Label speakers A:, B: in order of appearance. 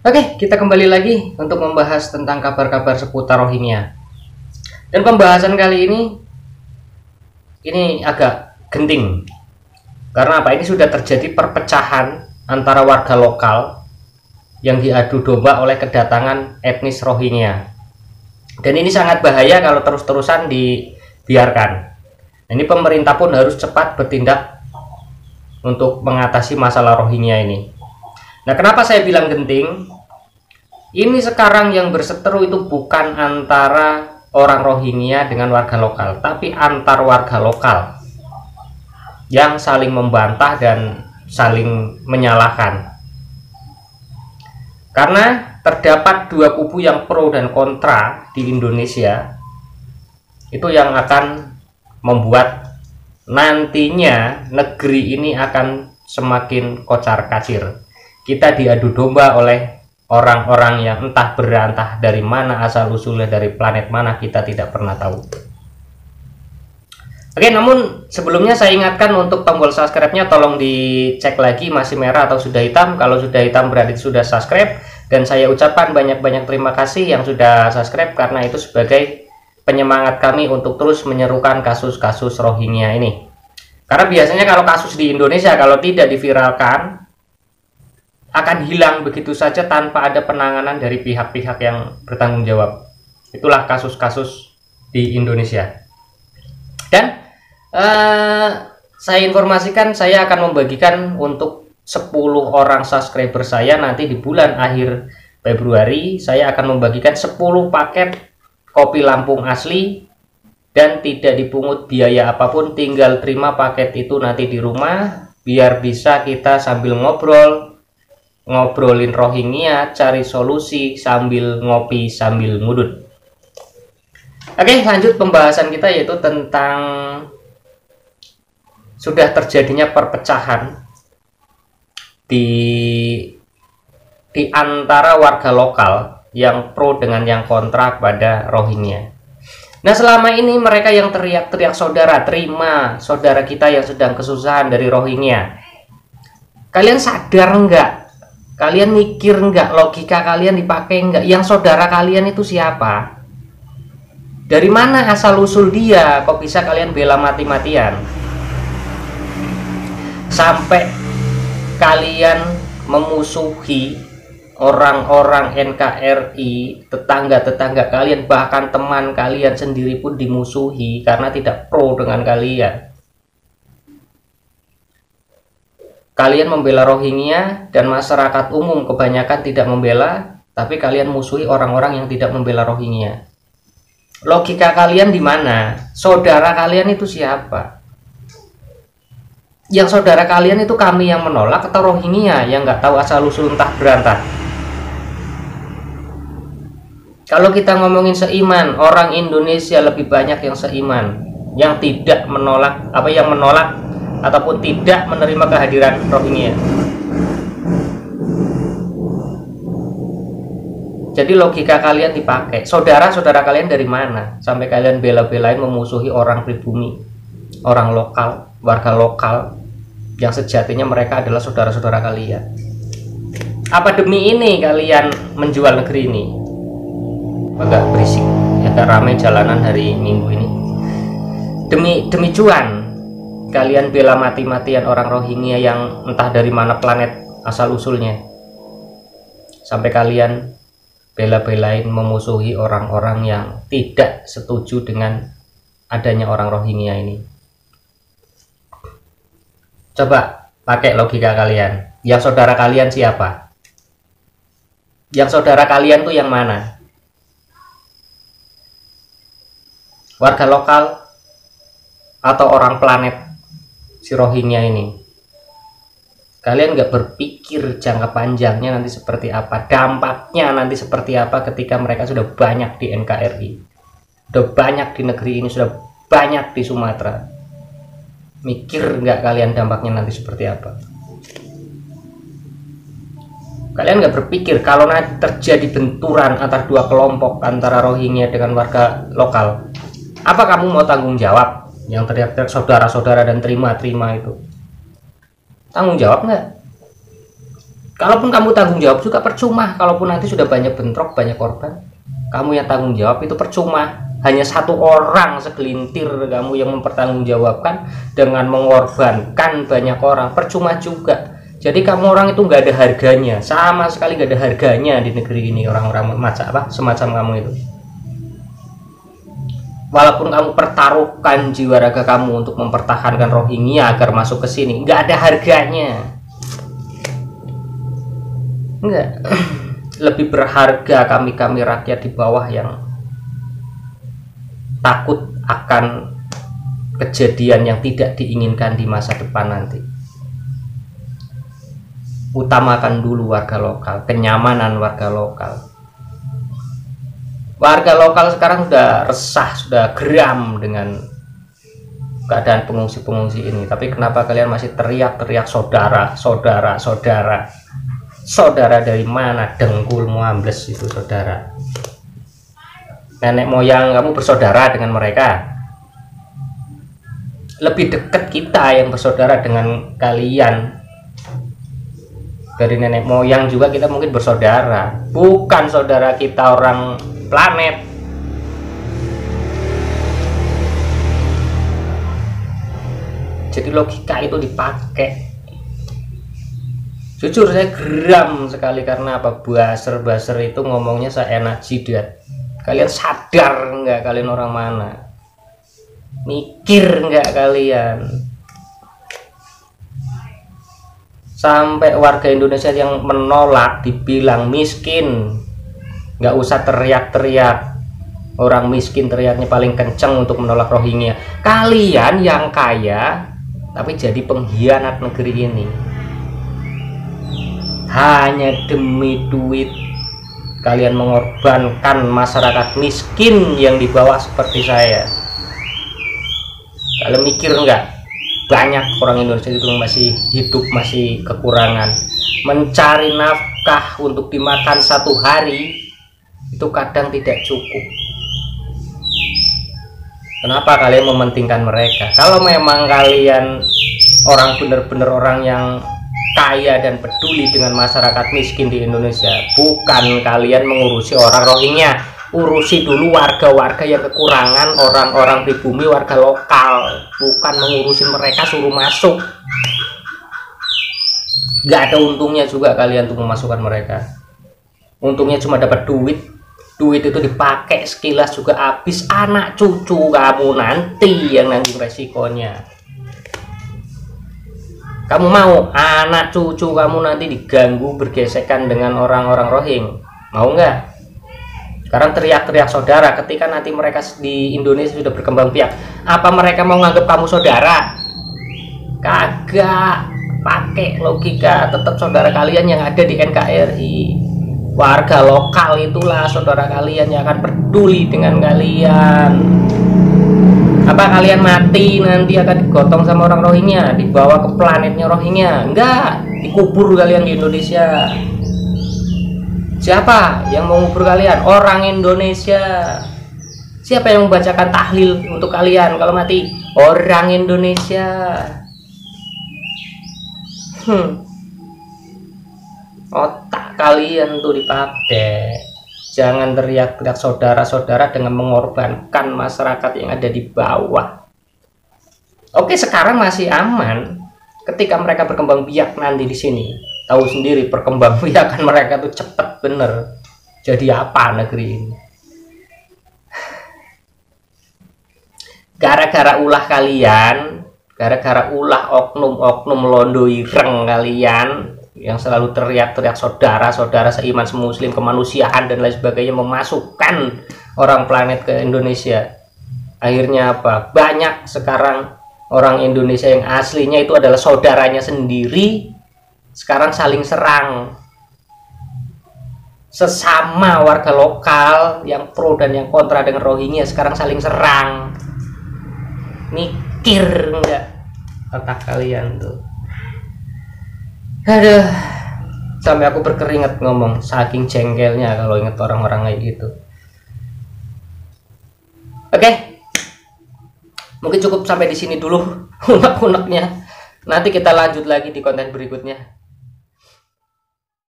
A: Oke, kita kembali lagi untuk membahas tentang kabar-kabar seputar Rohingya. Dan pembahasan kali ini agak genting. Karena apa? Ini sudah terjadi perpecahan antara warga lokal yang diadu domba oleh kedatangan etnis Rohingya. Dan ini sangat bahaya kalau terus-terusan dibiarkan. Ini pemerintah pun harus cepat bertindak untuk mengatasi masalah Rohingya ini. Nah, kenapa saya bilang genting? Ini sekarang yang berseteru itu bukan antara orang Rohingya dengan warga lokal, tapi antar warga lokal yang saling membantah dan saling menyalahkan. Karena terdapat dua kubu yang pro dan kontra di Indonesia, itu yang akan membuat nantinya negeri ini akan semakin kocar-kacir. Kita diadu domba oleh orang-orang yang entah berantah dari mana asal usulnya, dari planet mana kita tidak pernah tahu. Oke, namun sebelumnya saya ingatkan untuk tombol subscribe-nya tolong dicek lagi masih merah atau sudah hitam. Kalau sudah hitam berarti sudah subscribe, dan saya ucapkan banyak-banyak terima kasih yang sudah subscribe karena itu sebagai penyemangat kami untuk terus menyerukan kasus-kasus Rohingya ini. Karena biasanya kalau kasus di Indonesia kalau tidak diviralkan akan hilang begitu saja tanpa ada penanganan dari pihak-pihak yang bertanggung jawab. Itulah kasus-kasus di Indonesia. Dan saya informasikan saya akan membagikan untuk 10 orang subscriber saya nanti di bulan akhir Februari. Saya akan membagikan 10 paket kopi Lampung asli dan tidak dipungut biaya apapun. Tinggal terima paket itu nanti di rumah biar bisa kita sambil ngobrolin Rohingya, cari solusi sambil ngopi sambil ngudut. Oke, lanjut pembahasan kita, yaitu tentang sudah terjadinya perpecahan di antara warga lokal yang pro dengan yang kontra kepada Rohingya. Nah, selama ini mereka yang teriak-teriak, saudara, terima saudara kita yang sedang kesusahan dari Rohingya. Kalian sadar enggak? Kalian mikir enggak? Logika kalian dipakai enggak? Yang saudara kalian itu siapa? Dari mana asal usul dia? Kok bisa kalian bela mati-matian? Sampai kalian memusuhi orang-orang NKRI, tetangga-tetangga kalian, bahkan teman kalian sendiri pun dimusuhi karena tidak pro dengan kalian. Kalian membela Rohingya dan masyarakat umum kebanyakan tidak membela, tapi kalian musuhi orang-orang yang tidak membela Rohingya. Logika kalian di mana? Saudara kalian itu siapa? Yang saudara kalian itu kami yang menolak atau Rohingya yang nggak tahu asal usul entah berantah? Kalau kita ngomongin seiman, orang Indonesia lebih banyak yang seiman, yang tidak menolak ataupun tidak menerima kehadiran Rohingya. Jadi logika kalian dipakai. Saudara-saudara kalian dari mana? Sampai kalian bela-belain memusuhi orang pribumi, orang lokal, warga lokal, yang sejatinya mereka adalah saudara-saudara kalian. Apa demi ini kalian menjual negeri ini? Agak berisik, agak ramai jalanan hari Minggu ini. Demi cuan, kalian bela mati-matian orang Rohingya yang entah dari mana planet asal usulnya. Sampai kalian bela-belain memusuhi orang-orang yang tidak setuju dengan adanya orang Rohingya ini. Coba pakai logika kalian. Yang saudara kalian siapa? Yang saudara kalian tuh yang mana? Warga lokal atau orang planet si Rohingya ini? Kalian nggak berpikir jangka panjangnya nanti seperti apa, dampaknya nanti seperti apa ketika mereka sudah banyak di NKRI, sudah banyak di negeri ini, sudah banyak di Sumatera. Mikir nggak kalian dampaknya nanti seperti apa? Kalian nggak berpikir kalau nanti terjadi benturan antara dua kelompok, antara Rohingya dengan warga lokal, apa kamu mau tanggung jawab? Yang teriak-teriak saudara-saudara dan terima-terima itu, tanggung jawab nggak? Kalaupun kamu tanggung jawab juga percuma. Kalaupun nanti sudah banyak bentrok, banyak korban, kamu yang tanggung jawab itu percuma. Hanya satu orang segelintir kamu yang mempertanggungjawabkan dengan mengorbankan banyak orang, percuma juga. Jadi kamu orang itu nggak ada harganya, sama sekali nggak ada harganya di negeri ini, orang-orang semacam kamu itu. Walaupun kamu pertaruhkan jiwa raga kamu untuk mempertahankan Rohingya agar masuk ke sini, nggak ada harganya. Enggak. Lebih berharga kami rakyat di bawah yang takut akan kejadian yang tidak diinginkan di masa depan nanti. Utamakan dulu warga lokal, kenyamanan warga lokal. Warga lokal sekarang sudah resah, sudah geram dengan keadaan pengungsi-pengungsi ini. Tapi kenapa kalian masih teriak-teriak saudara, saudara, saudara? Saudara dari mana? Dengkulmu ambles itu saudara. Nenek moyang kamu bersaudara dengan mereka. Lebih dekat kita yang bersaudara dengan kalian. Dari nenek moyang juga kita mungkin bersaudara. Bukan saudara kita orang planet. Jadi logika itu dipakai. Jujur saya geram sekali karena apa? Buzzer itu ngomongnya seenak jidat. Kalian sadar nggak kalian orang mana? Mikir nggak kalian? Sampai warga Indonesia yang menolak dibilang miskin. Nggak usah teriak-teriak, orang miskin teriaknya paling kenceng untuk menolak Rohingya. Kalian yang kaya tapi jadi pengkhianat negeri ini hanya demi duit. Kalian mengorbankan masyarakat miskin yang di bawah seperti saya. Kalian mikir nggak, banyak orang Indonesia itu masih hidup, masih kekurangan, mencari nafkah untuk dimakan satu hari itu kadang tidak cukup. Kenapa kalian mementingkan mereka? Kalau memang kalian orang benar-benar orang yang kaya dan peduli dengan masyarakat miskin di Indonesia, bukan kalian mengurusi orang Rohingya, urusi dulu warga-warga yang kekurangan, orang-orang pribumi, warga lokal, bukan mengurusi mereka suruh masuk. Gak ada untungnya juga kalian untuk memasukkan mereka. Untungnya cuma dapat duit. Duit itu dipakai sekilas juga habis. Anak cucu kamu nanti yang nanggung resikonya. Kamu mau anak cucu kamu nanti diganggu bergesekan dengan orang-orang Rohingya? Mau nggak? Sekarang teriak-teriak saudara. Ketika nanti mereka di Indonesia sudah berkembang biak, apa mereka mau nganggap kamu saudara? Kagak. Pakai logika, tetap saudara kalian yang ada di NKRI. Warga lokal itulah saudara kalian yang akan peduli dengan kalian. Apa kalian mati nanti akan digotong sama orang Rohingya, dibawa ke planetnya Rohingya? Enggak, dikubur kalian di Indonesia. Siapa yang mau ngubur kalian? Orang Indonesia. Siapa yang membacakan tahlil untuk kalian kalau mati? Orang Indonesia. Otak kalian tuh dipakai. Jangan teriak-teriak saudara-saudara dengan mengorbankan masyarakat yang ada di bawah. Oke, sekarang masih aman. Ketika mereka berkembang biak nanti di sini, tahu sendiri perkembang biakan mereka tuh cepet bener. Jadi apa negeri ini? Gara-gara ulah kalian, gara-gara ulah oknum-oknum londo ireng kalian yang selalu teriak-teriak saudara-saudara seiman semuslim, kemanusiaan dan lain sebagainya, memasukkan orang planet ke Indonesia. Akhirnya apa? Banyak sekarang orang Indonesia yang aslinya itu adalah saudaranya sendiri, sekarang saling serang. Sesama warga lokal yang pro dan yang kontra dengan Rohingya sekarang saling serang. Mikir enggak otak kalian tuh? Aduh, sampai aku berkeringat ngomong, saking jengkelnya kalau inget orang-orang kayak gitu. Oke, mungkin cukup sampai di sini dulu unek-uneknya. Nanti kita lanjut lagi di konten berikutnya.